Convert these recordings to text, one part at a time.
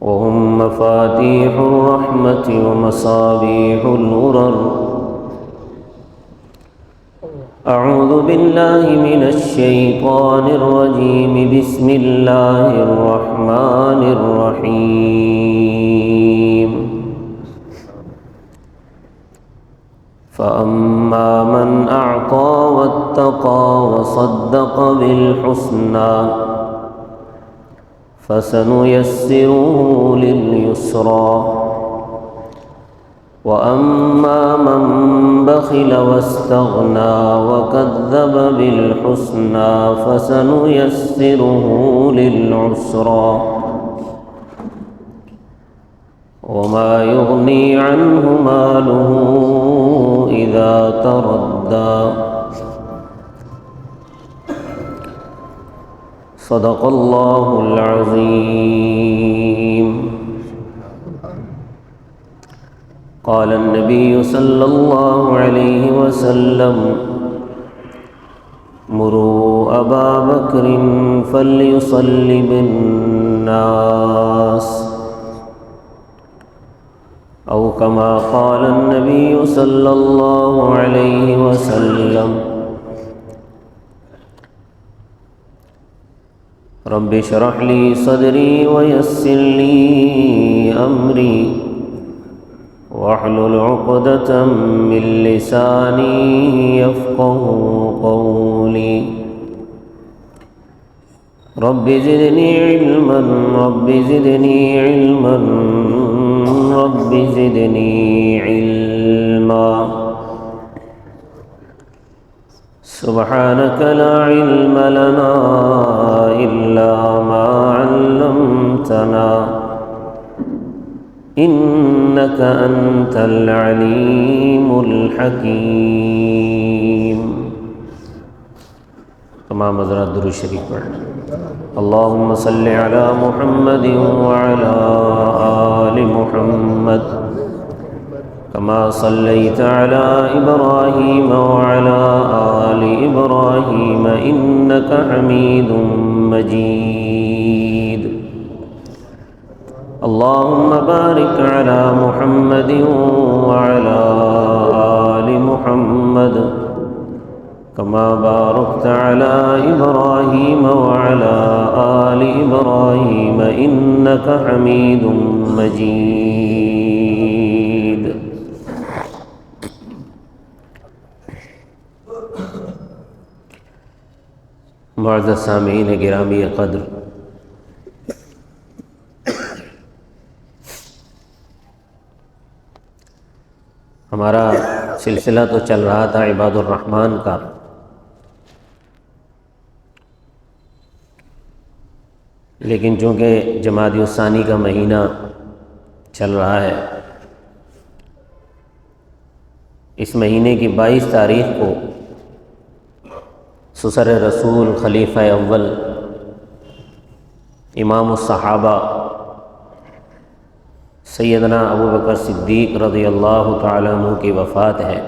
وهم مفاتيح الرحمة ومصابيح الغرر. أعوذ بالله من الشيطان الرجيم. بسم الله الرحمن الرحيم. فأما من أعطى واتقى وصدق بالحسنى فسنيسره لليسرى. وأما من بخل واستغنى وكذب بالحسنى فسنيسره للعسرى. وما يغني عنه ماله إذا تردى. صدق الله العظيم. قال النبي صلى الله عليه وسلم: مروا أبا بكر فليصل بالناس، أو كما قال النبي صلى الله عليه وسلم. رب اشرح لي صدري ويسر لي أمري واحلل عقدة من لساني يفقه قولي. رب زدني علما، رب زدني علما، رب زدني علما. سبحانك لا علم لنا إلا ما علمتنا إنك أنت العليم الحكيم. تمام حضرات درود شریف پڑھ. اللهم صل على محمد وعلى آل محمد كما صليت على إبراهيم وعلى آل إبراهيم إنك حميد مجيد. اللهم بارك على محمد وعلى آل محمد كما باركت على إبراهيم وعلى آل إبراهيم إنك حميد مجيد. معزز سامعین گرامی قدر، ہمارا سلسلہ تو چل رہا تھا عباد الرحمن کا، لیکن چونکہ جمادی الثانی کا مہینہ چل رہا ہے، اس مہینے کی 22 تاریخ کو سسر رسول خلیفہ اول امام الصحابہ سیدنا ابو بکر صدیق رضی اللہ تعالیٰ عنہ کی وفات ہے۔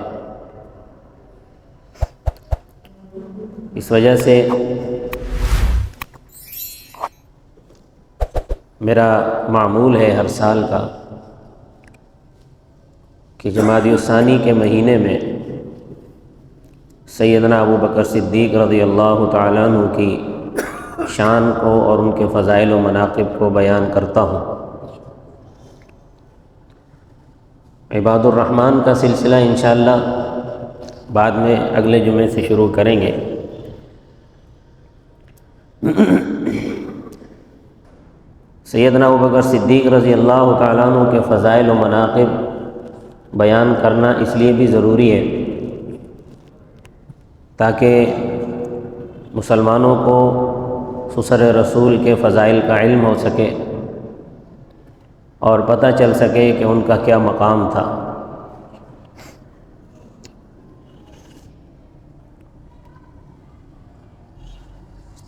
اس وجہ سے میرا معمول ہے ہر سال کا کہ جمادی الثانی کے مہینے میں سیدنا ابو بکر صدیق رضی اللہ تعالیٰ عنہ کی شان کو اور ان کے فضائل و مناقب کو بیان کرتا ہوں۔ عباد الرحمن کا سلسلہ انشاءاللہ بعد میں اگلے جمعے سے شروع کریں گے۔ سیدنا ابوبکر صدیق رضی اللہ تعالیٰ عنہ کے فضائل و مناقب بیان کرنا اس لیے بھی ضروری ہے تاکہ مسلمانوں کو سسر رسول کے فضائل کا علم ہو سکے اور پتہ چل سکے کہ ان کا کیا مقام تھا۔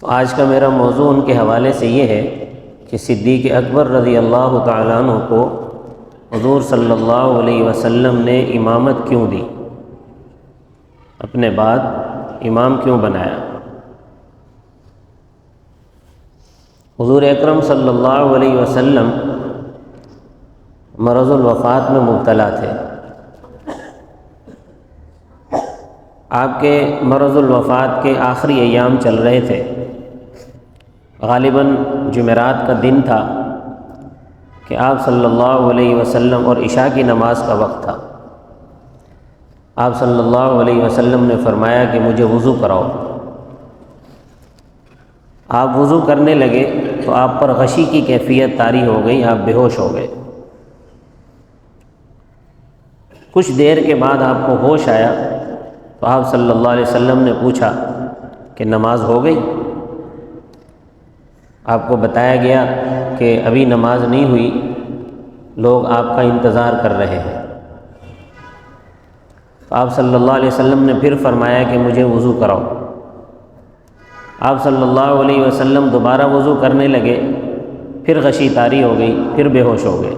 تو آج کا میرا موضوع ان کے حوالے سے یہ ہے کہ صدیق اکبر رضی اللہ تعالیٰ عنہ کو حضور صلی اللہ علیہ وسلم نے امامت کیوں دی، اپنے بعد امام کیوں بنایا۔ حضور اکرم صلی اللہ علیہ وسلم مرض الوفات میں مبتلا تھے۔ آپ کے مرض الوفات کے آخری ایام چل رہے تھے، غالباً جمعرات کا دن تھا کہ آپ صلی اللہ علیہ وسلم، اور عشاء کی نماز کا وقت تھا، آپ صلی اللہ علیہ وسلم نے فرمایا کہ مجھے وضو کراؤ۔ آپ وضو کرنے لگے تو آپ پر غشی کی کیفیت طاری ہو گئی، آپ بے ہوش ہو گئے۔ کچھ دیر کے بعد آپ کو ہوش آیا تو آپ صلی اللہ علیہ وسلم نے پوچھا کہ نماز ہو گئی؟ آپ کو بتایا گیا کہ ابھی نماز نہیں ہوئی، لوگ آپ کا انتظار کر رہے ہیں۔ تو آپ صلی اللہ علیہ وسلم نے پھر فرمایا کہ مجھے وضو کراؤ۔ آپ صلی اللہ علیہ وسلم دوبارہ وضو کرنے لگے، پھر غشی طاری ہو گئی، پھر بے ہوش ہو گئے۔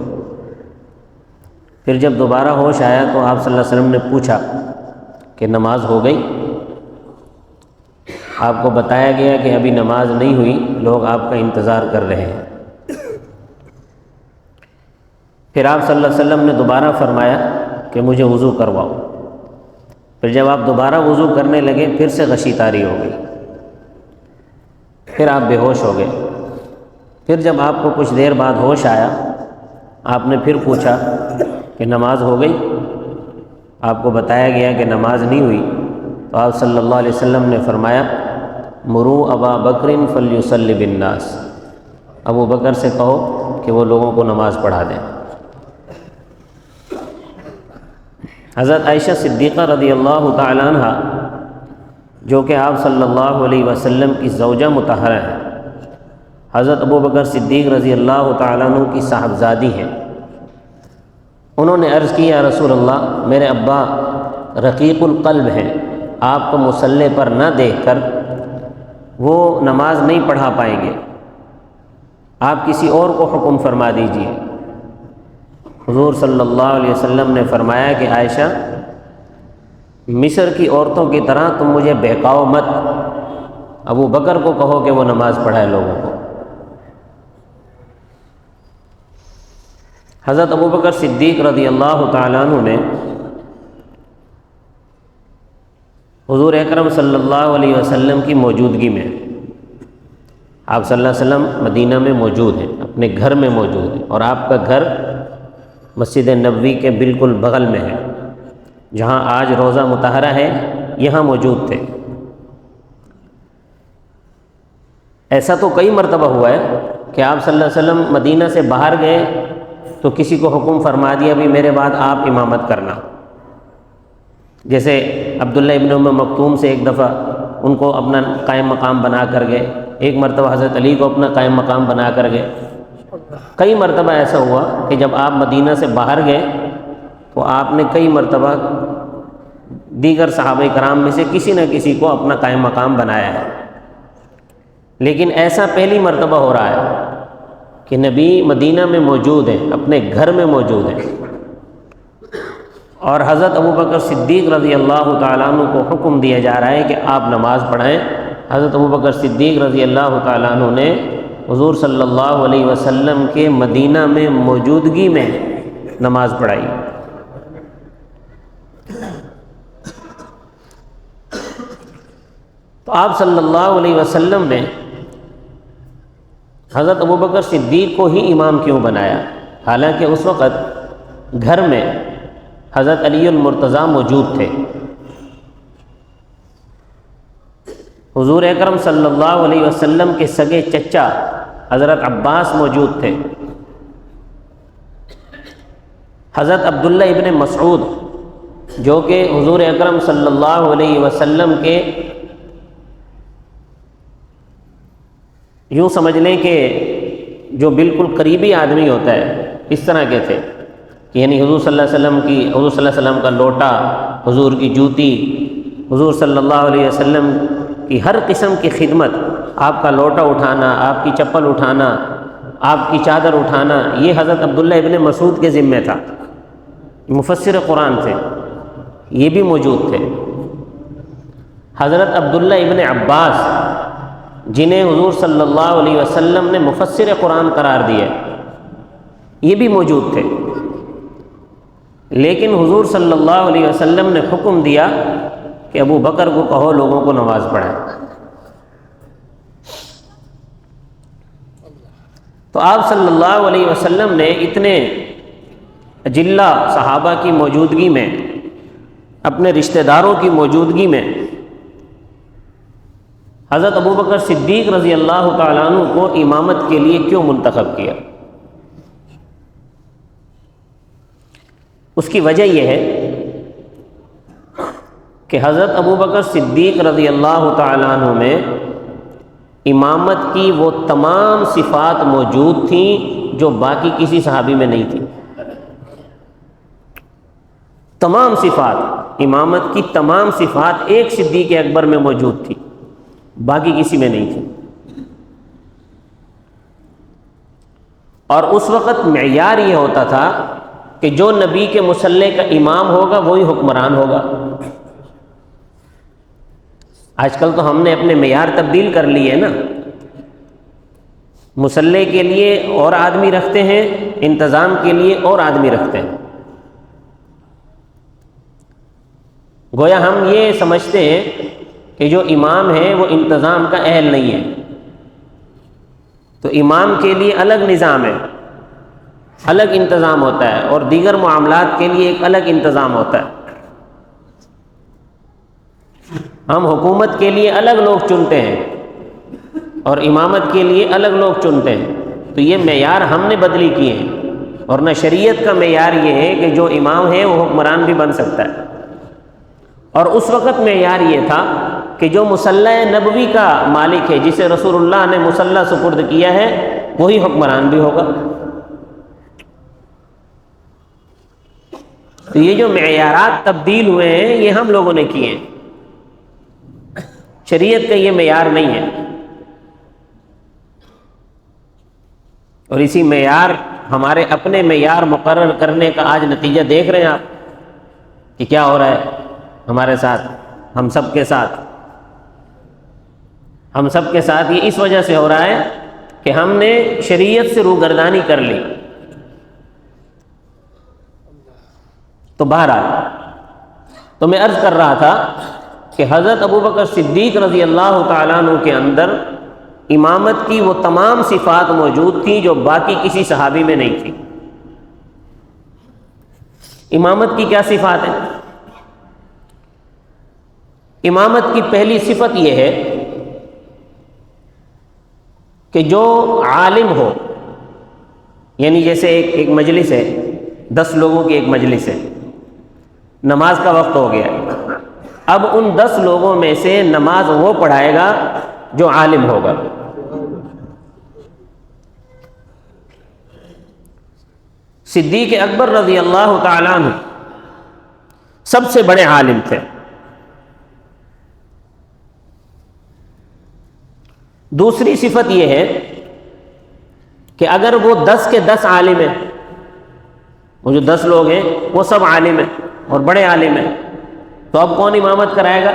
پھر جب دوبارہ ہوش آیا تو آپ صلی اللہ علیہ وسلم نے پوچھا کہ نماز ہو گئی؟ آپ کو بتایا گیا کہ ابھی نماز نہیں ہوئی، لوگ آپ کا انتظار کر رہے ہیں۔ پھر آپ صلی اللہ علیہ وسلم نے دوبارہ فرمایا کہ مجھے وضو کرواؤ۔ پھر جب آپ دوبارہ وضو کرنے لگے، پھر سے غشی طاری ہو گئی، پھر آپ بے ہوش ہو گئے۔ پھر جب آپ کو کچھ دیر بعد ہوش آیا، آپ نے پھر پوچھا کہ نماز ہو گئی؟ آپ کو بتایا گیا کہ نماز نہیں ہوئی، تو آپ صلی اللہ علیہ وسلم نے فرمایا مروا ابا بکر فلیصلی بالناس، ابو بکر سے کہو کہ وہ لوگوں کو نماز پڑھا دیں۔ حضرت عائشہ صدیقہ رضی اللہ تعالیٰ عنہ، جو کہ آپ صلی اللہ علیہ وسلم کی زوجہ مطہرہ ہیں، حضرت ابو بکر صدیق رضی اللہ تعالیٰ عنہ کی صاحبزادی ہیں، انہوں نے عرض کی یا رسول اللہ، میرے ابا رقیق القلب ہیں، آپ کو مصلی پر نہ دیکھ کر وہ نماز نہیں پڑھا پائیں گے، آپ کسی اور کو حکم فرما دیجیے۔ حضور صلی اللہ علیہ وسلم نے فرمایا کہ عائشہ، مصر کی عورتوں کی طرح تم مجھے بہکاؤ مت، ابو بکر کو کہو کہ وہ نماز پڑھائے لوگوں کو۔ حضرت ابو بکر صدیق رضی اللہ تعالیٰ عنہ نے حضور اکرم صلی اللہ علیہ وسلم کی موجودگی میں، آپ صلی اللہ علیہ وسلم مدینہ میں موجود ہیں، اپنے گھر میں موجود ہیں، اور آپ کا گھر مسجد نبوی کے بالکل بغل میں ہے، جہاں آج روضہ مطہرہ ہے، یہاں موجود تھے۔ ایسا تو کئی مرتبہ ہوا ہے کہ آپ صلی اللہ علیہ وسلم مدینہ سے باہر گئے تو کسی کو حکم فرما دیا بھی میرے بعد آپ امامت کرنا، جیسے عبداللہ ابن ام مکتوم سے ایک دفعہ ان کو اپنا قائم مقام بنا کر گئے، ایک مرتبہ حضرت علی کو اپنا قائم مقام بنا کر گئے۔ کئی مرتبہ ایسا ہوا کہ جب آپ مدینہ سے باہر گئے تو آپ نے کئی مرتبہ دیگر صحابہ کرام میں سے کسی نہ کسی کو اپنا قائم مقام بنایا ہے، لیکن ایسا پہلی مرتبہ ہو رہا ہے کہ نبی مدینہ میں موجود ہیں، اپنے گھر میں موجود ہیں، اور حضرت ابو بکر صدیق رضی اللہ تعالیٰ عنہ کو حکم دیا جا رہا ہے کہ آپ نماز پڑھائیں۔ حضرت ابو بکر صدیق رضی اللہ تعالیٰ عنہ نے حضور صلی اللہ علیہ وسلم کے مدینہ میں موجودگی میں نماز پڑھائی۔ تو آپ صلی اللہ علیہ وسلم نے حضرت ابو بکر صدیق کو ہی امام کیوں بنایا، حالانکہ اس وقت گھر میں حضرت علی المرتضیٰ موجود تھے، حضور اکرم صلی اللہ علیہ وسلم کے سگے چچا حضرت عباس موجود تھے، حضرت عبداللہ ابن مسعود جو کہ حضور اکرم صلی اللہ علیہ وسلم کے یوں سمجھ لیں کہ جو بالکل قریبی آدمی ہوتا ہے اس طرح کے تھے، کہ یعنی حضور صلی اللہ علیہ وسلم کا لوٹا، حضور کی جوتی، حضور صلی اللہ علیہ وسلم کی ہر قسم کی خدمت، آپ کا لوٹا اٹھانا، آپ کی چپل اٹھانا، آپ کی چادر اٹھانا، یہ حضرت عبداللہ ابن مسعود کے ذمہ تھا، مفسر قرآن تھے، یہ بھی موجود تھے۔ حضرت عبداللہ ابن عباس جنہیں حضور صلی اللہ علیہ وسلم نے مفسر قرآن قرار دیا، یہ بھی موجود تھے۔ لیکن حضور صلی اللہ علیہ وسلم نے حکم دیا کہ ابو بکر کو کہو لوگوں کو نماز پڑھائیں۔ تو آپ صلی اللہ علیہ وسلم نے اتنے اجلہ صحابہ کی موجودگی میں، اپنے رشتہ داروں کی موجودگی میں، حضرت ابو بکر صدیق رضی اللہ تعالیٰ عنہ کو امامت کے لیے کیوں منتخب کیا؟ اس کی وجہ یہ ہے کہ حضرت ابو بکر صدیق رضی اللہ تعالیٰ عنہ میں امامت کی وہ تمام صفات موجود تھیں جو باقی کسی صحابی میں نہیں تھیں۔ تمام صفات، امامت کی تمام صفات ایک صدیق اکبر میں موجود تھی، باقی کسی میں نہیں تھی۔ اور اس وقت معیار یہ ہوتا تھا کہ جو نبی کے مصلی کا امام ہوگا وہی حکمران ہوگا۔ آج کل تو ہم نے اپنے معیار تبدیل کر لیے نا، مصلی کے لیے اور آدمی رکھتے ہیں، انتظام کے لیے اور آدمی رکھتے ہیں۔ گویا ہم یہ سمجھتے ہیں کہ جو امام ہے وہ انتظام کا اہل نہیں ہے، تو امام کے لیے الگ نظام ہے، الگ انتظام ہوتا ہے، اور دیگر معاملات کے لیے ایک الگ انتظام ہوتا ہے۔ ہم حکومت کے لیے الگ لوگ چنتے ہیں اور امامت کے لیے الگ لوگ چنتے ہیں، تو یہ معیار ہم نے بدلی کیے ہیں، اور نہ شریعت کا معیار یہ ہے کہ جو امام ہے وہ حکمران بھی بن سکتا ہے۔ اور اس وقت معیار یہ تھا کہ جو مصلی نبوی کا مالک ہے، جسے رسول اللہ نے مصلی سپرد کیا ہے، وہی حکمران بھی ہوگا۔ تو یہ جو معیارات تبدیل ہوئے ہیں یہ ہم لوگوں نے کیے ہیں، شریعت کا یہ معیار نہیں ہے۔ اور اسی معیار، ہمارے اپنے معیار مقرر کرنے کا آج نتیجہ دیکھ رہے ہیں آپ کہ کیا ہو رہا ہے ہمارے ساتھ، ہم سب کے ساتھ۔ ہم سب کے ساتھ یہ اس وجہ سے ہو رہا ہے کہ ہم نے شریعت سے روگردانی کر لی۔ تو بہرحال، تو میں عرض کر رہا تھا کہ حضرت ابو بکر صدیق رضی اللہ تعالیٰ عنہ کے اندر امامت کی وہ تمام صفات موجود تھیں جو باقی کسی صحابی میں نہیں تھی۔ امامت کی کیا صفات ہیں؟ امامت کی پہلی صفت یہ ہے کہ جو عالم ہو، یعنی جیسے ایک مجلس ہے، 10 لوگوں کی ایک مجلس ہے، نماز کا وقت ہو گیا، اب ان 10 لوگوں میں سے نماز وہ پڑھائے گا جو عالم ہوگا۔ صدیق اکبر رضی اللہ تعالیٰ عنہ سب سے بڑے عالم تھے۔ دوسری صفت یہ ہے کہ اگر وہ 10 کے 10 عالم ہیں، وہ جو 10 لوگ ہیں وہ سب عالم ہیں اور بڑے عالم ہیں، تو اب کون امامت کرائے گا؟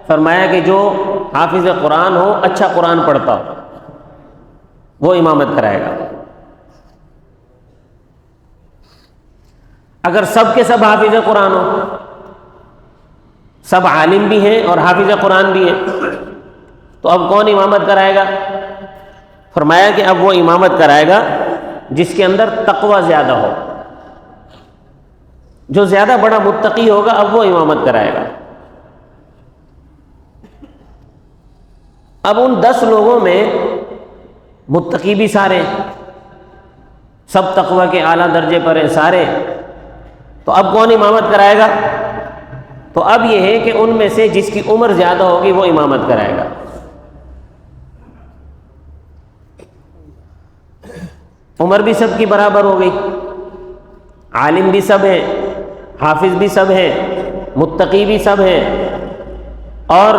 فرمایا کہ جو حافظ قرآن ہو، اچھا قرآن پڑھتا ہو، وہ امامت کرائے گا۔ اگر سب کے سب حافظ قرآن ہو، سب عالم بھی ہیں اور حافظ قرآن بھی ہیں، تو اب کون امامت کرائے گا؟ فرمایا کہ اب وہ امامت کرائے گا جس کے اندر تقوی زیادہ ہو، جو زیادہ بڑا متقی ہوگا، اب وہ امامت کرائے گا۔ اب ان 10 لوگوں میں متقی بھی سارے، سب تقوی کے اعلیٰ درجے پر ہیں سارے، تو اب کون امامت کرائے گا؟ تو اب یہ ہے کہ ان میں سے جس کی عمر زیادہ ہوگی وہ امامت کرائے گا۔ عمر بھی سب کی برابر ہو گئی، عالم بھی سب ہیں، حافظ بھی سب ہیں، متقی بھی سب ہیں، اور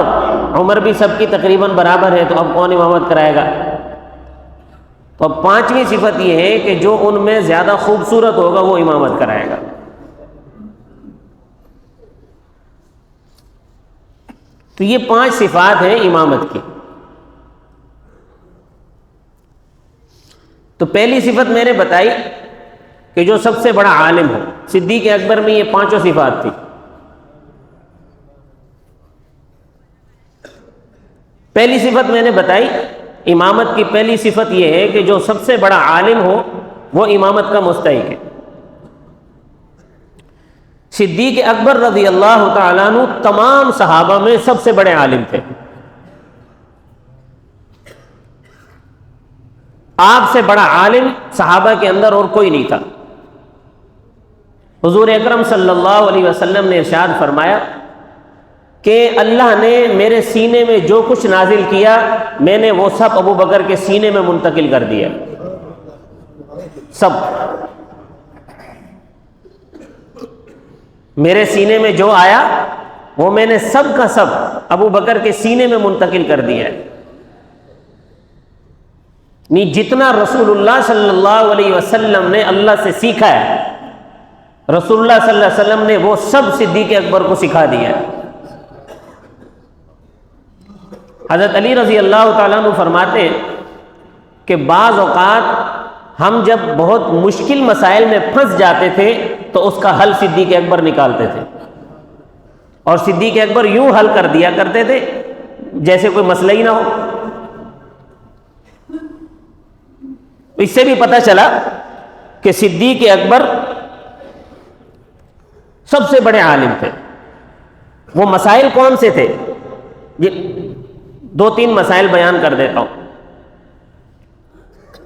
عمر بھی سب کی تقریباً برابر ہے، تو اب کون امامت کرائے گا؟ تو اب 5ویں صفت یہ ہے کہ جو ان میں زیادہ خوبصورت ہوگا وہ امامت کرائے گا۔ تو یہ 5 صفات ہیں امامت کی۔ تو پہلی صفت میں نے بتائی کہ جو سب سے بڑا عالم ہو۔ صدیق اکبر میں یہ 5 صفات تھی۔ پہلی صفت میں نے بتائی، امامت کی پہلی صفت یہ ہے کہ جو سب سے بڑا عالم ہو وہ امامت کا مستحق ہے۔ صدیق اکبر رضی اللہ تعالیٰ عنہ تمام صحابہ میں سب سے بڑے عالم تھے۔ آپ سے بڑا عالم صحابہ کے اندر اور کوئی نہیں تھا۔ حضور اکرم صلی اللہ علیہ وسلم نے ارشاد فرمایا کہ اللہ نے میرے سینے میں جو کچھ نازل کیا میں نے وہ سب ابو بکر کے سینے میں منتقل کر دیا، سب۔ میرے سینے میں جو آیا وہ میں نے سب کا سب ابو بکر کے سینے میں منتقل کر دیا ہے۔ جتنا رسول اللہ صلی اللہ علیہ وسلم نے اللہ سے سیکھا ہے، رسول اللہ صلی اللہ علیہ وسلم نے وہ سب صدیق اکبر کو سکھا دیا ہے۔ حضرت علی رضی اللہ تعالیٰ عنہ فرماتے ہیں کہ بعض اوقات ہم جب بہت مشکل مسائل میں پھنس جاتے تھے تو اس کا حل صدیق اکبر نکالتے تھے، اور صدیق اکبر یوں حل کر دیا کرتے تھے جیسے کوئی مسئلہ ہی نہ ہو۔ اس سے بھی پتہ چلا کہ صدیق اکبر سب سے بڑے عالم تھے۔ وہ مسائل کون سے تھے؟ 2-3 مسائل بیان کر دیتا ہوں۔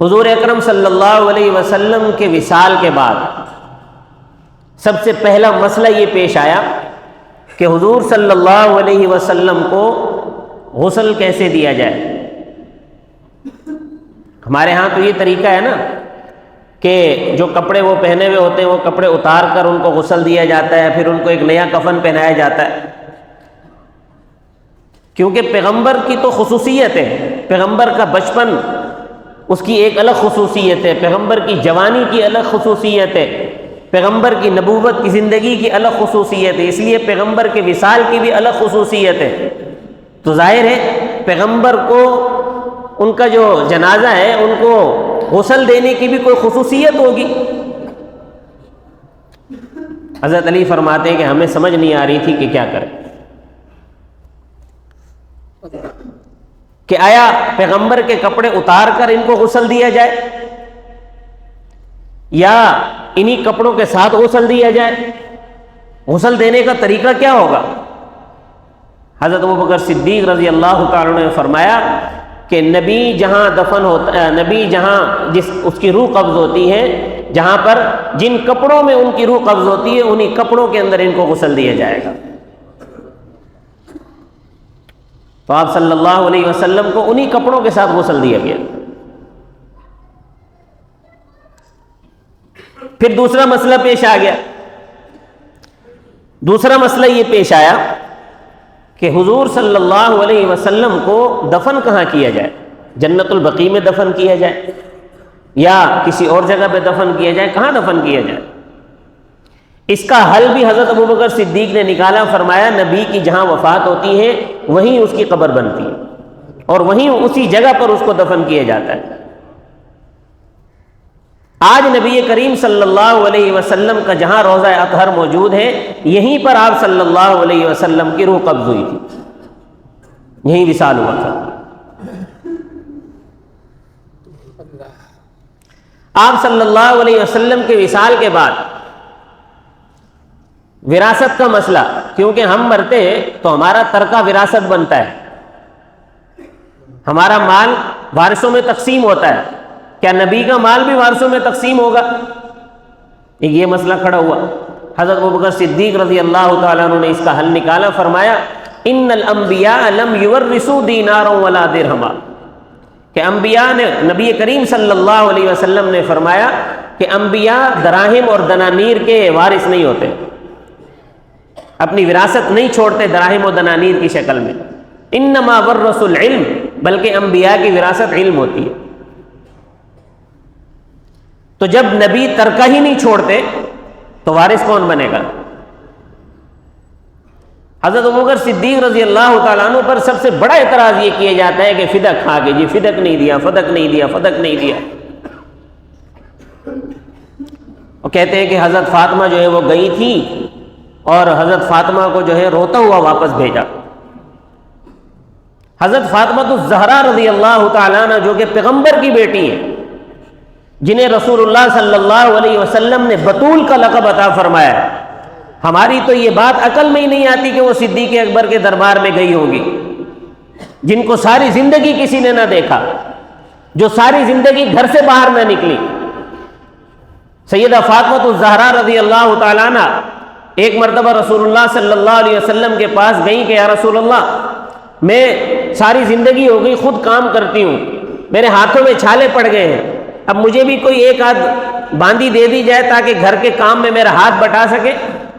حضور اکرم صلی اللہ علیہ وسلم کے وصال کے بعد سب سے پہلا مسئلہ یہ پیش آیا کہ حضور صلی اللہ علیہ وسلم کو غسل کیسے دیا جائے۔ ہمارے ہاں تو یہ طریقہ ہے نا کہ جو کپڑے وہ پہنے ہوئے ہوتے ہیں وہ کپڑے اتار کر ان کو غسل دیا جاتا ہے، پھر ان کو ایک نیا کفن پہنایا جاتا ہے، کیونکہ پیغمبر کی تو خصوصیت ہے، پیغمبر کا بچپن اس کی ایک الگ خصوصیت ہے، پیغمبر کی جوانی کی الگ خصوصیت ہے، پیغمبر کی نبوت کی زندگی کی الگ خصوصیت ہے، اس لیے پیغمبر کے وصال کی بھی الگ خصوصیت ہے۔ تو ظاہر ہے پیغمبر کو ان کا جو جنازہ ہے ان کو غسل دینے کی بھی کوئی خصوصیت ہوگی۔ حضرت علی فرماتے ہیں کہ ہمیں سمجھ نہیں آ رہی تھی کہ کیا کریں، کہ آیا پیغمبر کے کپڑے اتار کر ان کو غسل دیا جائے یا انہی کپڑوں کے ساتھ غسل دیا جائے، غسل دینے کا طریقہ کیا ہوگا؟ حضرت ابوبکر صدیق رضی اللہ تعالیٰ عنہ نے فرمایا کہ نبی جہاں دفن ہوتا، نبی جہاں اس کی روح قبض ہوتی ہے، جہاں پر جن کپڑوں میں ان کی روح قبض ہوتی ہے انہی کپڑوں کے اندر ان کو غسل دیا جائے گا۔ تو آپ صلی اللہ علیہ وسلم کو انہی کپڑوں کے ساتھ غسل دیا گیا۔ پھر دوسرا مسئلہ پیش آ گیا۔ دوسرا مسئلہ یہ پیش آیا کہ حضور صلی اللہ علیہ وسلم کو دفن کہاں کیا جائے، جنت البقیع میں دفن کیا جائے یا کسی اور جگہ پہ دفن کیا جائے، کہاں دفن کیا جائے؟ اس کا حل بھی حضرت ابوبکر صدیق نے نکالا، فرمایا نبی کی جہاں وفات ہوتی ہے وہیں اس کی قبر بنتی ہے اور وہیں اسی جگہ پر اس کو دفن کیا جاتا ہے۔ آج نبی کریم صلی اللہ علیہ وسلم کا جہاں روضہ اطہر موجود ہے یہیں پر آپ صلی اللہ علیہ وسلم کی روح قبض ہوئی تھی، یہیں وصال ہوا تھا۔ آپ صلی اللہ علیہ وسلم کے وصال کے بعد وراثت کا مسئلہ، کیونکہ ہم مرتے ہیں تو ہمارا ترکہ وراثت بنتا ہے، ہمارا مال وارثوں میں تقسیم ہوتا ہے، کیا نبی کا مال بھی وارثوں میں تقسیم ہوگا؟ یہ مسئلہ کھڑا ہوا۔ حضرت ابوبکر صدیق رضی اللہ تعالیٰ عنہ نے اس کا حل نکالا، فرمایا ان الانبیاء لم یورثوا دینارا ولا درہما، کہ انبیاء نے، نبی کریم صلی اللہ علیہ وسلم نے فرمایا کہ انبیاء دراہم اور دنانیر کے وارث نہیں ہوتے، اپنی وراثت نہیں چھوڑتے دراہم و دنانیر کی شکل میں، انما ورثوا العلم، بلکہ انبیاء کی وراثت علم ہوتی ہے۔ تو جب نبی ترکہ ہی نہیں چھوڑتے تو وارث کون بنے گا؟ حضرت ابوبکر صدیق رضی اللہ تعالیٰ عنہ پر سب سے بڑا اعتراض یہ کیا جاتا ہے کہ فدق کھا کے، جی فدق نہیں دیا، فدق نہیں دیا، فدق نہیں دیا۔ اور کہتے ہیں کہ حضرت فاطمہ جو ہے وہ گئی تھی اور حضرت فاطمہ کو جو ہے روتا ہوا واپس بھیجا۔ حضرت فاطمہ الزہرا رضی اللہ تعالیٰ عنہ جو کہ پیغمبر کی بیٹی ہیں، جنہیں رسول اللہ صلی اللہ علیہ وسلم نے بطول کا لقب عطا فرمایا ہے، ہماری تو یہ بات عقل میں ہی نہیں آتی کہ وہ صدیق اکبر کے دربار میں گئی ہوگی، جن کو ساری زندگی کسی نے نہ دیکھا، جو ساری زندگی گھر سے باہر نہ نکلی۔ سیدہ فاطمہ الزہرا رضی اللہ تعالیٰ عنہ ایک مرتبہ رسول اللہ صلی اللہ علیہ وسلم کے پاس گئیں کہ یا رسول اللہ، میں ساری زندگی ہو گئی خود کام کرتی ہوں، میرے ہاتھوں میں چھالے پڑ گئے ہیں، اب مجھے بھی کوئی ایک آدھ باندی دے دی جائے تاکہ گھر کے کام میں میرا ہاتھ بٹا سکے۔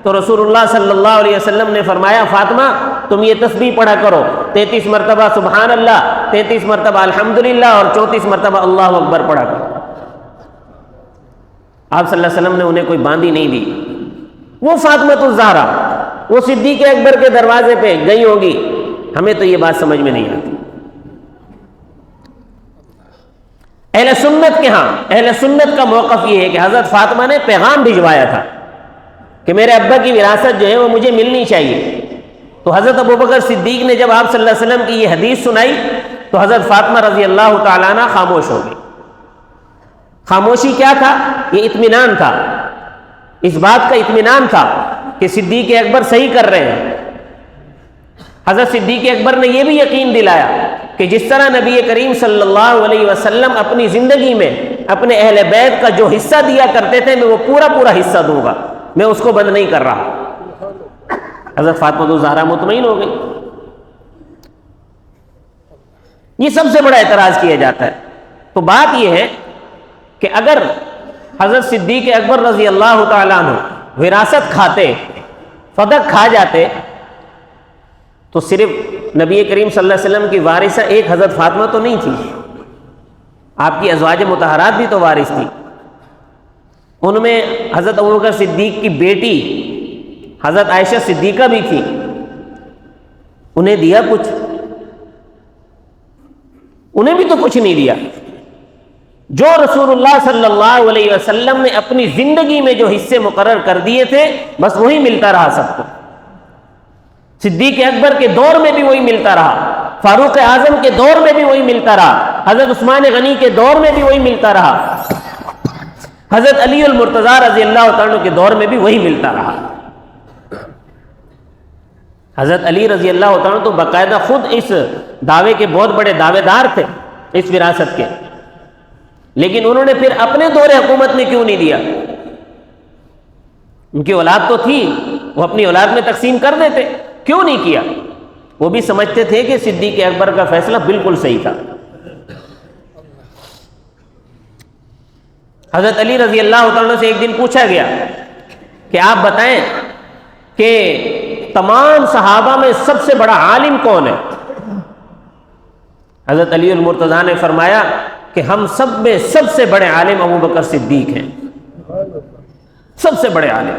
تو رسول اللہ صلی اللہ علیہ وسلم نے فرمایا فاطمہ تم یہ تسبیح پڑھا کرو، 33 مرتبہ سبحان اللہ، 33 مرتبہ الحمدللہ اور 34 مرتبہ اللہ اکبر پڑھا کرو۔ آپ صلی اللہ علیہ وسلم نے انہیں کوئی باندی نہیں دی۔ وہ فاطمہ الزہرا وہ صدیق اکبر کے دروازے پہ گئی ہوگی، ہمیں تو یہ بات سمجھ میں نہیں آتی۔ اہل سنت کے ہاں اہل سنت کا موقف یہ ہے کہ حضرت فاطمہ نے پیغام بھجوایا تھا کہ میرے ابا کی وراثت جو ہے وہ مجھے ملنی چاہیے۔ تو حضرت ابوبکر صدیق نے جب آپ صلی اللہ علیہ وسلم کی یہ حدیث سنائی تو حضرت فاطمہ رضی اللہ تعالیٰ عنہ خاموش ہو گئی۔ خاموشی کیا تھا؟ یہ اطمینان تھا، اس بات کا اطمینان تھا کہ صدیق اکبر صحیح کر رہے ہیں۔ حضرت صدیق اکبر نے یہ بھی یقین دلایا کہ جس طرح نبی کریم صلی اللہ علیہ وسلم اپنی زندگی میں اپنے اہل بیت کا جو حصہ دیا کرتے تھے میں وہ پورا حصہ دوں گا، میں اس کو بند نہیں کر رہا۔ حضرت فاطمہ الزہرا مطمئن ہو گئی۔ یہ سب سے بڑا اعتراض کیا جاتا ہے۔ تو بات یہ ہے کہ اگر حضرت صدیق اکبر رضی اللہ تعالیٰ عنہ وراثت کھاتے، فدق کھا جاتے، تو صرف نبی کریم صلی اللہ علیہ وسلم کی وارثہ ایک حضرت فاطمہ تو نہیں تھی، آپ کی ازواج مطہرات بھی تو وارث تھی۔ ان میں حضرت ابوبکر صدیق کی بیٹی حضرت عائشہ صدیقہ بھی تھی، انہیں دیا کچھ؟ انہیں بھی تو کچھ نہیں دیا۔ جو رسول اللہ صلی اللہ علیہ وسلم نے اپنی زندگی میں جو حصے مقرر کر دیے تھے بس وہی ملتا رہا سب کو۔ صدیق اکبر کے دور میں بھی وہی ملتا رہا، فاروق اعظم کے دور میں بھی وہی ملتا رہا، حضرت عثمان غنی کے دور میں بھی وہی ملتا رہا، حضرت علی المرتضیٰ رضی اللہ تعالیٰ عنہ کے دور میں بھی وہی ملتا رہا۔ حضرت علی رضی اللہ تعالیٰ عنہ تو باقاعدہ خود اس دعوے کے بہت بڑے دعوے دار تھے اس وراثت کے، لیکن انہوں نے پھر اپنے دور حکومت میں کیوں نہیں دیا؟ ان کی اولاد تو تھی، وہ اپنی اولاد میں تقسیم کر دیتے، کیوں نہیں کیا؟ وہ بھی سمجھتے تھے کہ صدیق اکبر کا فیصلہ بالکل صحیح تھا۔ حضرت علی رضی اللہ تعالیٰ سے ایک دن پوچھا گیا کہ آپ بتائیں کہ تمام صحابہ میں سب سے بڑا عالم کون ہے؟ حضرت علی المرتضیٰ نے فرمایا کہ ہم سب میں سب سے بڑے عالم ابوبکر صدیق ہیں، سب سے بڑے عالم۔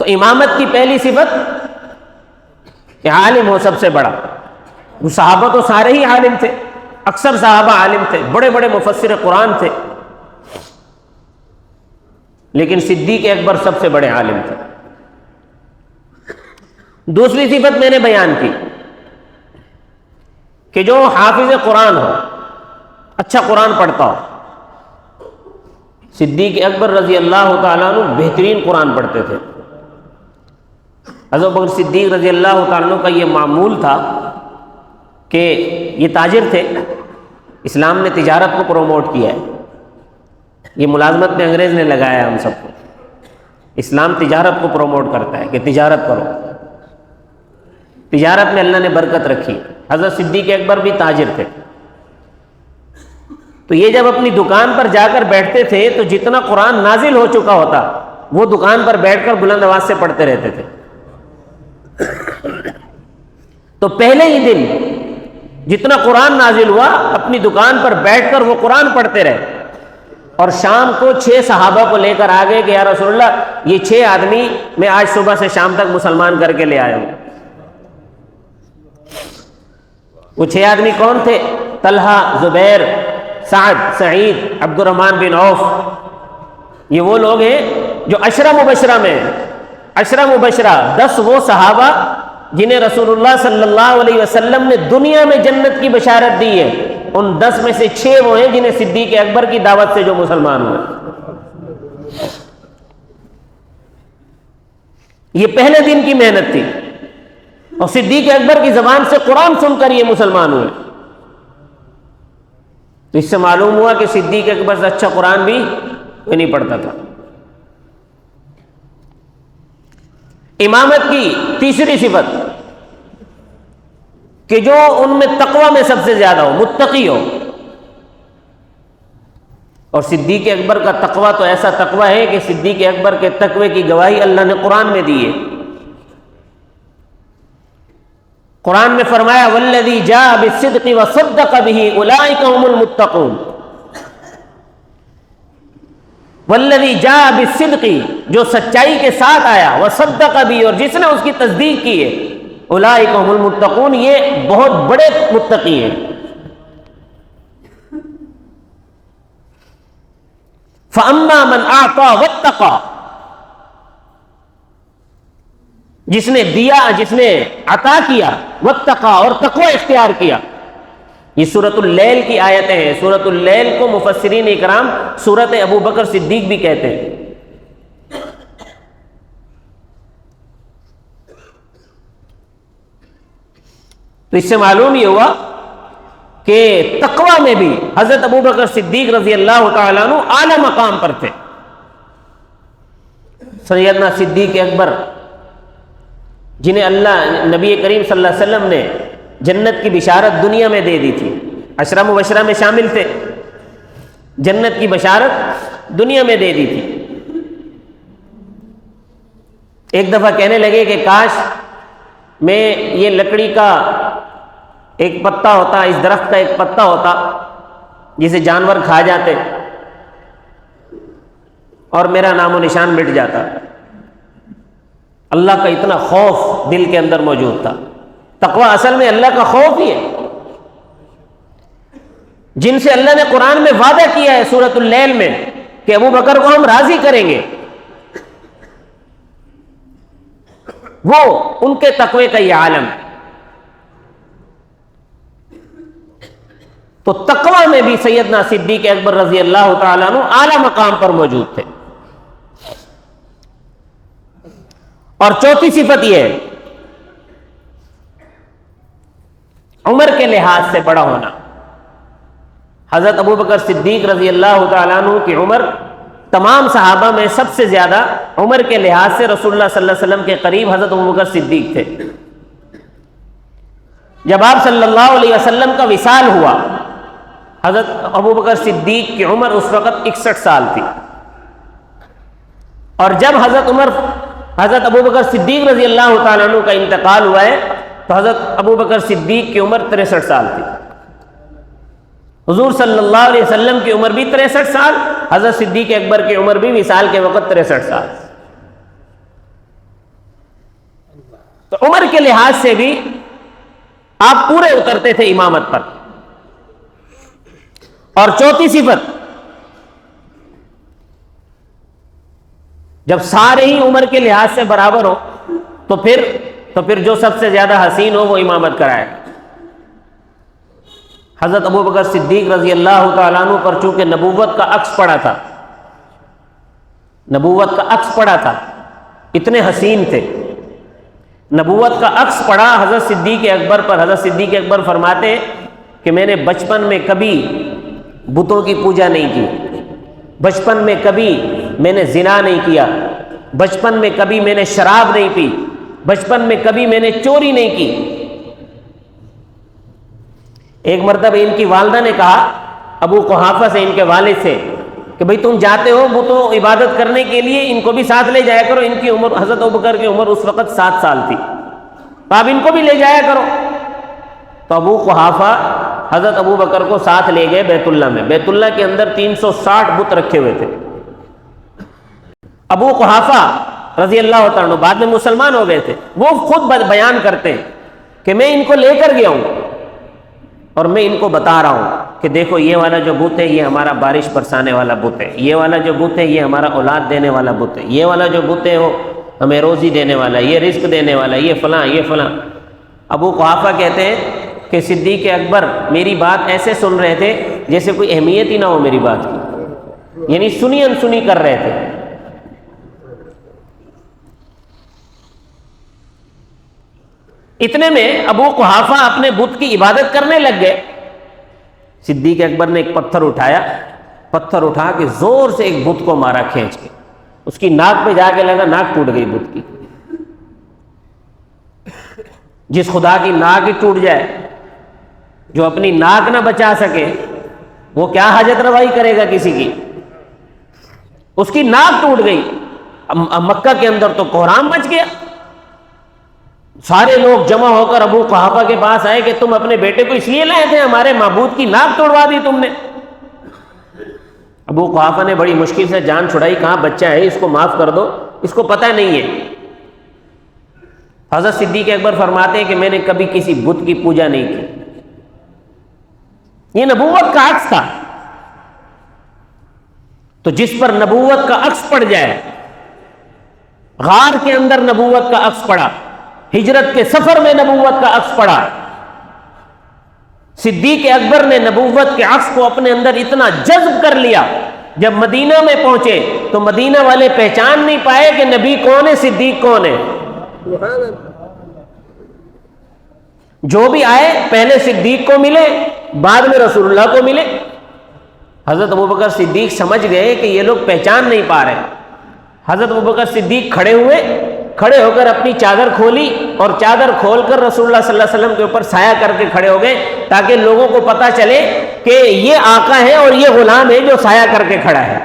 تو امامت کی پہلی صفت کہ عالم ہو سب سے بڑا۔ وہ صحابہ تو سارے ہی عالم تھے، اکثر صحابہ عالم تھے، بڑے بڑے مفسر قرآن تھے، لیکن صدیق اکبر سب سے بڑے عالم تھے۔ دوسری صفت میں نے بیان کی کہ جو حافظ قرآن ہو، اچھا قرآن پڑھتا ہو۔ صدیق اکبر رضی اللہ تعالیٰ عنہ بہترین قرآن پڑھتے تھے۔ حضرت بکر صدیق رضی اللہ تعالیٰ عنہ کا یہ معمول تھا کہ یہ تاجر تھے، اسلام نے تجارت کو پروموٹ کیا ہے، یہ ملازمت میں انگریز نے لگایا ہم سب کو۔ اسلام تجارت کو پروموٹ کرتا ہے کہ تجارت کرو، تجارت میں اللہ نے برکت رکھی۔ حضرت صدیق اکبر بھی تاجر تھے، تو یہ جب اپنی دکان پر جا کر بیٹھتے تھے تو جتنا قرآن نازل ہو چکا ہوتا وہ دکان پر بیٹھ کر بلند آواز سے پڑھتے رہتے تھے۔ تو پہلے ہی دن جتنا قرآن نازل ہوا اپنی دکان پر بیٹھ کر وہ قرآن پڑھتے رہے، اور شام کو 6 صحابہ کو لے کر آ گئے کہ یا رسول اللہ یہ 6 آدمی میں آج صبح سے شام تک مسلمان کر کے لے آیا ہوں۔ وہ 6 آدمی کون تھے؟ طلحہ، زبیر، سعد، سعید، عبد الرحمن بن عوف، یہ وہ لوگ ہیں جو عشرہ مبشرہ میں ہیں۔ عشرہ مبشرہ 10 وہ صحابہ جنہیں رسول اللہ صلی اللہ علیہ وسلم نے دنیا میں جنت کی بشارت دی ہے، ان 10 میں سے 6 وہ ہیں جنہیں صدیق اکبر کی دعوت سے جو مسلمان ہوئے۔ یہ پہلے دن کی محنت تھی، اور صدیق اکبر کی زبان سے قرآن سن کر یہ مسلمان ہوئے۔ تو اس سے معلوم ہوا کہ صدیق اکبر سے اچھا قرآن بھی کوئی نہیں پڑھتا تھا۔ امامت کی تیسری صفت کہ جو ان میں تقوی میں سب سے زیادہ ہو، متقی ہو۔ اور صدیق اکبر کا تقوی تو ایسا تقوی ہے کہ صدیق اکبر کے تقوی کی گواہی اللہ نے قرآن میں دی ہے۔ قرآن میں فرمایا والذی جاء بالصدق وصدق به اولئک هم المتقون۔ والذی جاء بالصدق، جو سچائی کے ساتھ آیا، وصدق به، اور جس نے اس کی تصدیق کی ہے، اولئک هم المتقون، یہ بہت بڑے متقی ہیں۔ فاما من اعطى واتقى، جس نے دیا، جس نے عطا کیا، واتقى، اور تقوی اختیار کیا۔ یہ سورۃ اللیل کی آیتیں ہیں۔ سورۃ اللیل کو مفسرین اکرام سورۃ ابو بکر صدیق بھی کہتے ہیں۔ تو اس سے معلوم یہ ہوا کہ تقوی میں بھی حضرت ابو بکر صدیق رضی اللہ تعالیٰ عنہ اعلی مقام پر تھے۔ سیدنا صدیق اکبر جنہیں اللہ نبی کریم صلی اللہ علیہ وسلم نے جنت کی بشارت دنیا میں دے دی تھی، عشرہ مبشرہ میں شامل تھے، جنت کی بشارت دنیا میں دے دی تھی۔ ایک دفعہ کہنے لگے کہ کاش میں یہ لکڑی کا ایک پتا ہوتا، اس درخت کا ایک پتا ہوتا جسے جانور کھا جاتے، اور میرا نام و نشان مٹ جاتا۔ اللہ کا اتنا خوف دل کے اندر موجود تھا۔ تقوی اصل میں اللہ کا خوف ہی ہے، جن سے اللہ نے قرآن میں وعدہ کیا ہے سورۃ اللیل میں کہ ابو بکر کو ہم راضی کریں گے، وہ ان کے تقوی کا یہ عالم ہے۔ تو تقوی میں بھی سیدنا صدیق اکبر رضی اللہ تعالیٰ عنہ اعلی مقام پر موجود تھے۔ اور چوتھی صفت یہ ہے عمر کے لحاظ سے بڑا ہونا۔ حضرت ابو بکر صدیق رضی اللہ تعالیٰ عنہ کی عمر تمام صحابہ میں سب سے زیادہ عمر کے لحاظ سے رسول اللہ صلی اللہ علیہ وسلم کے قریب حضرت ابو بکر صدیق تھے۔ جب آپ صلی اللہ علیہ وسلم کا وصال ہوا، حضرت ابو بکر صدیق کی عمر اس وقت 61 سال تھی، اور جب حضرت ابو بکر صدیق رضی اللہ تعالیٰ عنہ کا انتقال ہوا ہے تو حضرت ابو بکر صدیق کی عمر 63 سال تھی۔ حضور صلی اللہ علیہ وسلم کی عمر بھی 63 سال، حضرت صدیق اکبر کی عمر بھی وصال کے وقت 63 سال۔ تو عمر کے لحاظ سے بھی آپ پورے اترتے تھے امامت پر۔ اور چوتھی صفت، جب سارے ہی عمر کے لحاظ سے برابر ہو تو پھر جو سب سے زیادہ حسین ہو وہ امامت کرائے۔ حضرت ابو بکر صدیق رضی اللہ تعالیٰ عنہ پر چونکہ نبوت کا عکس پڑا تھا، نبوت کا عکس پڑا تھا، اتنے حسین تھے، نبوت کا عکس پڑا حضرت صدیق اکبر پر۔ حضرت صدیق اکبر فرماتے کہ میں نے بچپن میں کبھی بتوں کی پوجا نہیں کی، بچپن میں کبھی میں نے زنا نہیں کیا، بچپن میں کبھی میں نے شراب نہیں پی، بچپن میں کبھی میں نے چوری نہیں کی۔ ایک مرتبہ ان کی والدہ نے کہا ابو قحافہ سے، ان کے والد سے، کہ بھئی تم جاتے ہو بتوں عبادت کرنے کے لیے، ان کو بھی ساتھ لے جایا کرو۔ ان کی عمر، حضرت ابو بکر کی عمر اس وقت 7 سال تھی، تو آپ ان کو بھی لے جایا کرو۔ تو ابو قحافہ حضرت ابو بکر کو ساتھ لے گئے بیت اللہ میں۔ بیت اللہ کے اندر 360 بت رکھے ہوئے تھے۔ ابو قحافہ رضی اللہ تعالیٰ عنہ بعد میں مسلمان ہو گئے تھے، وہ خود بیان کرتے ہیں کہ میں ان کو لے کر گیا ہوں اور میں ان کو بتا رہا ہوں کہ دیکھو یہ والا جو بت ہے یہ ہمارا بارش برسانے والا بت ہے، یہ والا جو بت ہے یہ ہمارا اولاد دینے والا بت ہے، یہ والا جو بت ہے وہ ہمیں روزی دینے والا ہے، یہ رزق دینے والا ہے، یہ فلاں یہ فلاں۔ ابو قحافہ کہتے ہیں کہ صدیق اکبر میری بات ایسے سن رہے تھے جیسے کوئی اہمیت ہی نہ ہو میری بات کی، یعنی سنی انسنی کر رہے تھے۔ اتنے میں ابو قحافہ اپنے بت کی عبادت کرنے لگ گئے۔ صدیق اکبر نے ایک پتھر اٹھایا، پتھر اٹھا کے زور سے ایک بت کو مارا کھینچ کے، اس کی ناک پہ جا کے لگا، ناک ٹوٹ گئی بت کی۔ جس خدا کی ناک ہی ٹوٹ جائے، جو اپنی ناک نہ بچا سکے، وہ کیا حاجت روائی کرے گا کسی کی؟ اس کی ناک ٹوٹ گئی۔ مکہ کے اندر تو کوہرام مچ گیا، سارے لوگ جمع ہو کر ابو قحافہ کے پاس آئے کہ تم اپنے بیٹے کو اس لیے لائے تھے، ہمارے معبود کی ناک توڑوا دی تم نے۔ ابو قحافہ نے بڑی مشکل سے جان چھڑائی، کہاں بچہ ہے اس کو معاف کر دو، اس کو پتہ نہیں ہے۔ حضرت صدیق اکبر فرماتے ہیں کہ میں نے کبھی کسی بت کی پوجا نہیں کی۔ یہ نبوت کا عکس تھا، تو جس پر نبوت کا عکس پڑ جائے، غار کے اندر نبوت کا عکس پڑا، ہجرت کے سفر میں نبوت کا عکس پڑا، صدیق اکبر نے نبوت کے عکس کو اپنے اندر اتنا جذب کر لیا، جب مدینہ میں پہنچے تو مدینہ والے پہچان نہیں پائے کہ نبی کون ہے، صدیق کون ہے۔ جو بھی آئے پہلے صدیق کو ملے، بعد میں رسول اللہ کو ملے۔ حضرت ابوبکر صدیق سمجھ گئے کہ یہ لوگ پہچان نہیں پا رہے۔ حضرت ابوبکر صدیق کھڑے ہوئے، کھڑے ہو کر اپنی چادر کھولی اور چادر کھول کر رسول اللہ صلی اللہ علیہ وسلم کے اوپر سایہ کر کے کھڑے ہو گئے، تاکہ لوگوں کو پتہ چلے کہ یہ آقا ہے اور یہ غلام ہے جو سایہ کر کے کھڑا ہے۔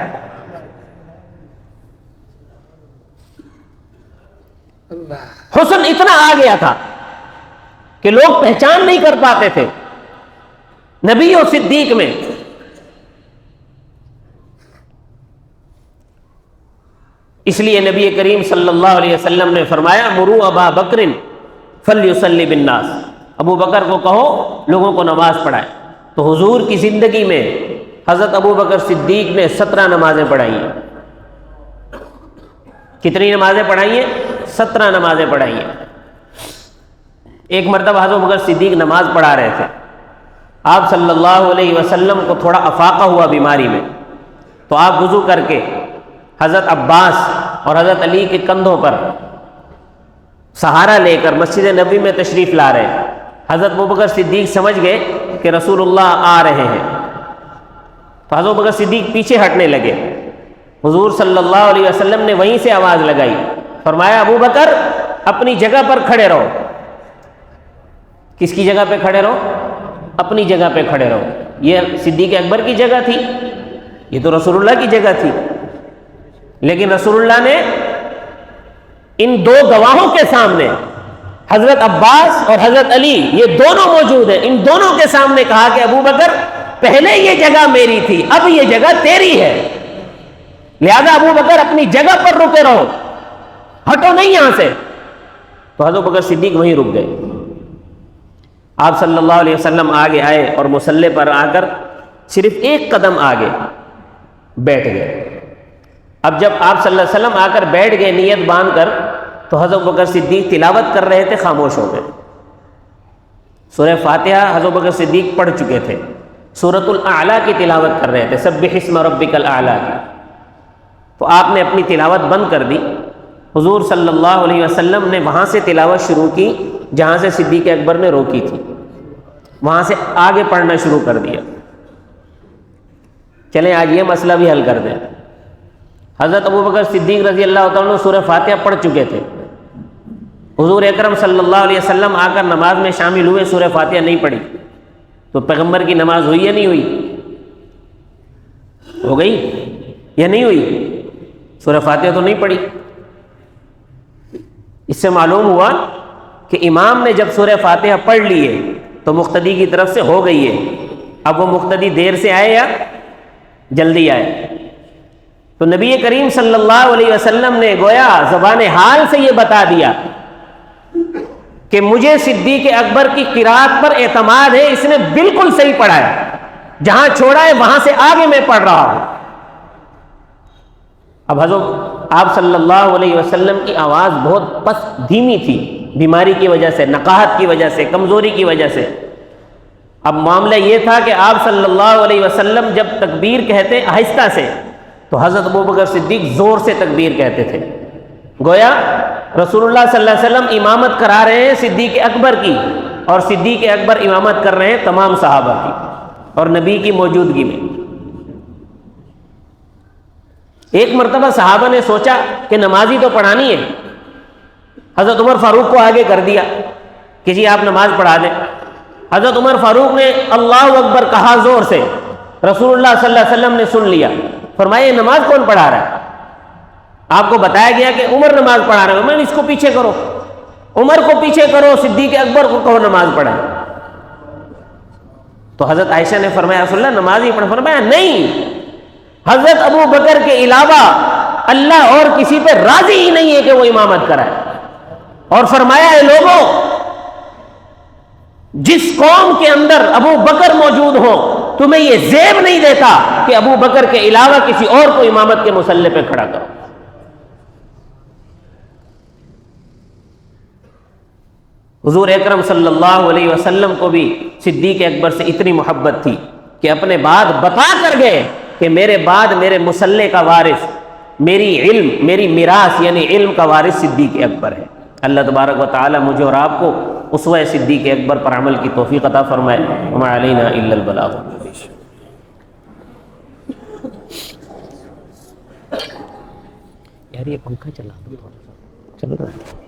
حسن اتنا آ گیا تھا کہ لوگ پہچان نہیں کر پاتے تھے نبی اور صدیق میں۔ اس لیے نبی کریم صلی اللہ علیہ وسلم نے فرمایا مروا ابا بکر فلیصلی بالناس، ابو بکر کو کہو لوگوں کو نماز پڑھائے۔ تو حضور کی زندگی میں حضرت ابو بکر صدیق نے 17 نمازیں پڑھائی ہیں۔ کتنی نمازیں پڑھائی ہیں؟ 17 نمازیں پڑھائی ہیں۔ ایک مرتبہ حضرت ابو بکر صدیق نماز پڑھا رہے تھے، آپ صلی اللہ علیہ وسلم کو تھوڑا افاقہ ہوا بیماری میں، تو آپ وضو کر کے حضرت عباس اور حضرت علی کے کندھوں پر سہارا لے کر مسجد نبوی میں تشریف لا رہے ہیں۔ حضرت ابوبکر صدیق سمجھ گئے کہ رسول اللہ آ رہے ہیں، تو حضرت ابوبکر صدیق پیچھے ہٹنے لگے۔ حضور صلی اللہ علیہ وسلم نے وہیں سے آواز لگائی، فرمایا ابو بکر اپنی جگہ پر کھڑے رہو۔ کس کی جگہ پہ کھڑے رہو؟ اپنی جگہ پہ کھڑے رہو۔ یہ صدیق اکبر کی جگہ تھی، یہ تو رسول اللہ کی جگہ تھی، لیکن رسول اللہ نے ان دو گواہوں کے سامنے، حضرت عباس اور حضرت علی یہ دونوں موجود ہیں، ان دونوں کے سامنے کہا کہ ابو بکر پہلے یہ جگہ میری تھی، اب یہ جگہ تیری ہے، لہذا ابو بکر اپنی جگہ پر رکے رہو، ہٹو نہیں یہاں سے۔ تو حضرت ابو بکر صدیق وہیں رک گئے۔ آپ صلی اللہ علیہ وسلم آگے آئے اور مصلی پر آ کر صرف ایک قدم آگے بیٹھ گئے۔ اب جب آپ صلی اللہ علیہ وسلم آ کر بیٹھ گئے نیت باندھ کر، تو حضرت ابوبکر صدیق تلاوت کر رہے تھے، خاموش ہو گئے۔ سورہ فاتحہ حضرت ابوبکر صدیق پڑھ چکے تھے، سورۃ الاعلیٰ کی تلاوت کر رہے تھے، سبح اسم ربک الاعلیٰ کی۔ تو آپ نے اپنی تلاوت بند کر دی۔ حضور صلی اللہ علیہ وسلم نے وہاں سے تلاوت شروع کی جہاں سے صدیق اکبر نے روکی تھی، وہاں سے آگے پڑھنا شروع کر دیا۔ چلیں آج یہ مسئلہ بھی حل کر دیں۔ حضرت ابوبکر صدیق رضی اللہ تعالیٰ عنہ سورہ فاتحہ پڑھ چکے تھے، حضور اکرم صلی اللہ علیہ وسلم آ کر نماز میں شامل ہوئے، سورہ فاتحہ نہیں پڑھی، تو پیغمبر کی نماز ہوئی یا نہیں ہوئی؟ ہو گئی یا نہیں ہوئی؟ سورہ فاتحہ تو نہیں پڑھی۔ اس سے معلوم ہوا کہ امام نے جب سورہ فاتحہ پڑھ لی ہے تو مقتدی کی طرف سے ہو گئی ہے۔ اب وہ مقتدی دیر سے آئے یا جلدی آئے؟ تو نبی کریم صلی اللہ علیہ وسلم نے گویا زبان حال سے یہ بتا دیا کہ مجھے صدیق اکبر کی قرات پر اعتماد ہے، اس نے بالکل صحیح پڑھا ہے۔ جہاں چھوڑا ہے وہاں سے آگے میں پڑھ رہا ہوں۔ اب حضرت آپ صلی اللہ علیہ وسلم کی آواز بہت پست دھیمی تھی، بیماری کی وجہ سے، نقاہت کی وجہ سے، کمزوری کی وجہ سے۔ اب معاملہ یہ تھا کہ آپ صلی اللہ علیہ وسلم جب تکبیر کہتے آہستہ سے تو حضرت ابوبکر صدیق زور سے تکبیر کہتے تھے، گویا رسول اللہ صلی اللہ علیہ وسلم امامت کرا رہے ہیں صدیق اکبر کی، اور صدیق اکبر امامت کر رہے ہیں تمام صحابہ کی اور نبی کی موجودگی میں۔ ایک مرتبہ صحابہ نے سوچا کہ نمازی تو پڑھانی ہے، حضرت عمر فاروق کو آگے کر دیا کہ جی آپ نماز پڑھا دیں۔ حضرت عمر فاروق نے اللہ اکبر کہا زور سے، رسول اللہ صلی اللہ علیہ وسلم نے سن لیا، فرمایا یہ نماز کون پڑھا رہا ہے؟ آپ کو بتایا گیا کہ عمر نماز پڑھا رہے ہیں، میں اس کو پیچھے کرو، عمر کو پیچھے کرو، صدیق اکبر کو کہو نماز پڑھیں۔ تو حضرت عائشہ نے فرمایا رسول اللہ نماز ہی پڑھا، فرمایا نہیں، حضرت ابو بکر کے علاوہ اللہ اور کسی پہ راضی ہی نہیں ہے کہ وہ امامت کرائے، اور فرمایا اے لوگوں، جس قوم کے اندر ابو بکر موجود ہو تمہیں یہ زیب نہیں دیتا کہ ابو بکر کے علاوہ کسی اور کو امامت کے مصلی پہ کھڑا کرو۔ حضور اکرم صلی اللہ علیہ وسلم کو بھی صدیق اکبر سے اتنی محبت تھی کہ اپنے بعد بتا کر گئے کہ میرے بعد میرے مصلی کا وارث، میری میراث یعنی علم کا وارث صدیق اکبر ہے۔ اللہ تبارک و تعالی مجھے اور آپ کو اسوہ صدیق اکبر پر عمل کی توفیق عطا فرمائے۔ وما علینا الا البلاغ۔ یار یہ پنکھا چلا دو تھوڑا سا، چل رہا ہے۔